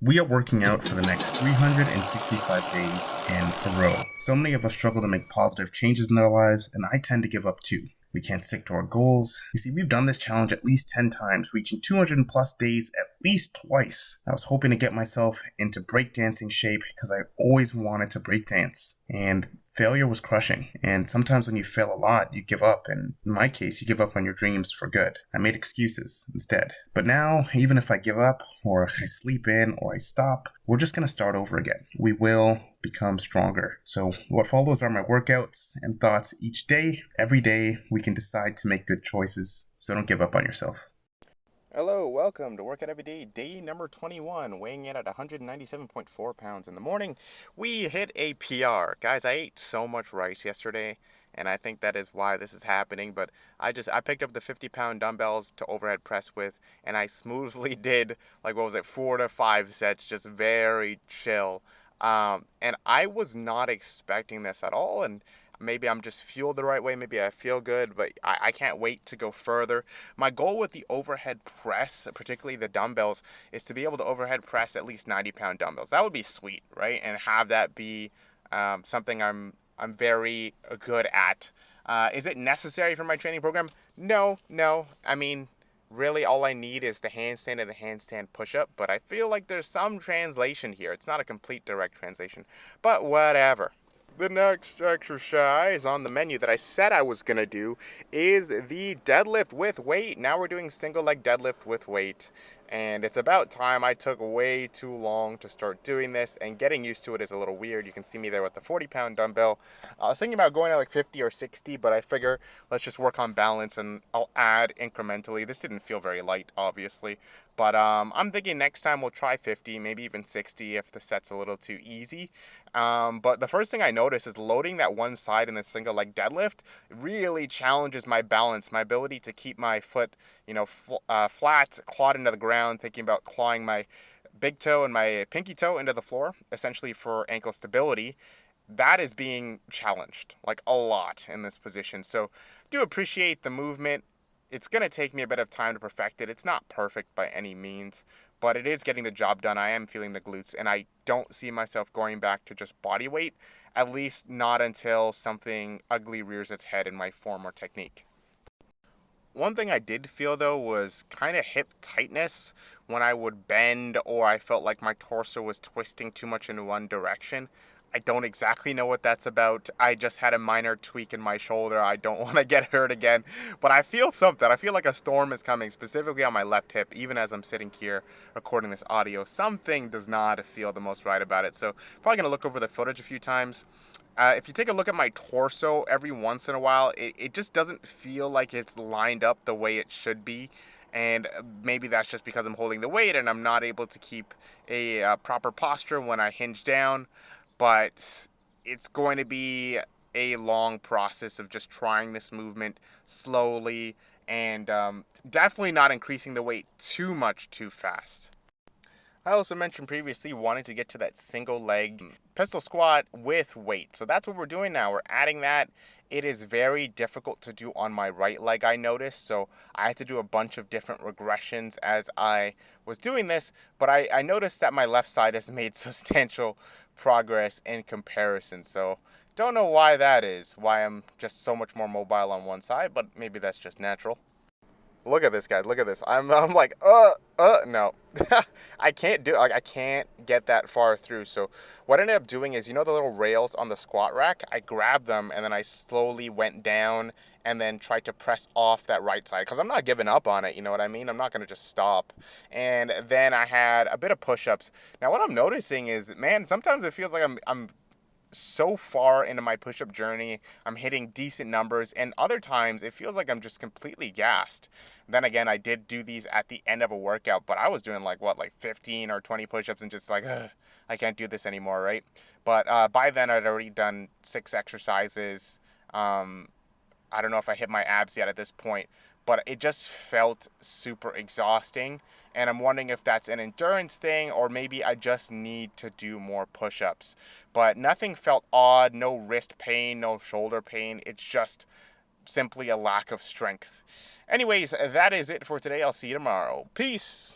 We are working out for the next 365 days in a row. So many of us struggle to make positive changes in their lives, and I tend to give up too. We can't stick to our goals. You see, we've done this challenge at least 10 times, reaching 200 plus days at least twice. I was hoping to get myself into breakdancing shape because I always wanted to breakdance. And failure was crushing. And sometimes when you fail a lot, you give up. And in my case, you give up on your dreams for good. I made excuses instead. But now, even if I give up, or I sleep in, or I stop, we're just going to start over again. We will become stronger. So what follows are my workouts and thoughts each day. Every day, we can decide to make good choices. So don't give up on yourself. Hello, welcome to Workout Every Day, day number 21, weighing in at 197.4 pounds in the morning. We hit a PR. Guys, I ate so much rice yesterday, and I think that is why this is happening, but I picked up the 50-pound dumbbells to overhead press with, and I smoothly did, like, 4 to 5 sets, just very chill. And I was not expecting this at all, and maybe I'm just fueled the right way, maybe I feel good, but I can't wait to go further. My goal with the overhead press, particularly the dumbbells, is to be able to overhead press at least 90-pound dumbbells. That would be sweet, right? And have that be something I'm very good at. Is it necessary for my training program? No, no. I mean, really, all I need is the handstand and the handstand push-up. But I feel like there's some translation here. It's not a complete direct translation, but whatever. The next exercise on the menu that I said I was going to do is the deadlift with weight. Now we're doing single leg deadlift with weight. And it's about time. I took way too long to start doing this, and getting used to it is a little weird. You can see me there with the 40-pound dumbbell. I was thinking about going to like 50 or 60, but I figure let's just work on balance and I'll add incrementally. This didn't feel very light, obviously. But I'm thinking next time we'll try 50, maybe even 60 if the set's a little too easy. But the first thing I noticed is loading that one side in the single leg deadlift really challenges my balance, my ability to keep my foot, flat, clawed into the ground, thinking about clawing my big toe and my pinky toe into the floor, essentially for ankle stability. That is being challenged like a lot in this position. So do appreciate the movement. It's going to take me a bit of time to perfect it. It's not perfect by any means, but it is getting the job done. I am feeling the glutes, and I don't see myself going back to just body weight, at least not until something ugly rears its head in my form or technique. One thing I did feel though was kind of hip tightness when I would bend, or I felt like my torso was twisting too much in one direction. I don't exactly know what that's about. I just had a minor tweak in my shoulder. I don't want to get hurt again, but I feel something. I feel like a storm is coming, specifically on my left hip, even as I'm sitting here recording this audio. Something does not feel the most right about it. So, probably going to look over the footage a few times. If you take a look at my torso every once in a while, it just doesn't feel like it's lined up the way it should be. And maybe that's just because I'm holding the weight and I'm not able to keep a proper posture when I hinge down. But it's going to be a long process of just trying this movement slowly and definitely not increasing the weight too much too fast. I also mentioned previously wanting to get to that single leg pistol squat with weight. So that's what we're doing now. We're adding that. It is very difficult to do on my right leg, I noticed. So I had to do a bunch of different regressions as I was doing this. But I noticed that my left side has made substantial progress in comparison. So don't know why that is, why I'm just so much more mobile on one side, but maybe that's just natural. Look at this, guys. Look at this. I'm like, no. I can't do like I can't get that far through. So what I ended up doing is, the little rails on the squat rack, I grabbed them and then I slowly went down and then tried to press off that right side because I'm not giving up on it, you know what I mean? I'm not going to just stop. And then I had a bit of push-ups. Now what I'm noticing is, man, sometimes it feels like I'm so far into my push-up journey, I'm hitting decent numbers, and other times it feels like I'm just completely gassed. Then again, I did do these at the end of a workout, but I was doing like 15 or 20 push-ups and just like, ugh, I can't do this anymore, right? But by then I'd already done 6 exercises. Um, I don't know if I hit my abs yet at this point, but it just felt super exhausting. And I'm wondering if that's an endurance thing or maybe I just need to do more push ups. But nothing felt odd, no wrist pain, no shoulder pain. It's just simply a lack of strength. Anyways, that is it for today. I'll see you tomorrow. Peace.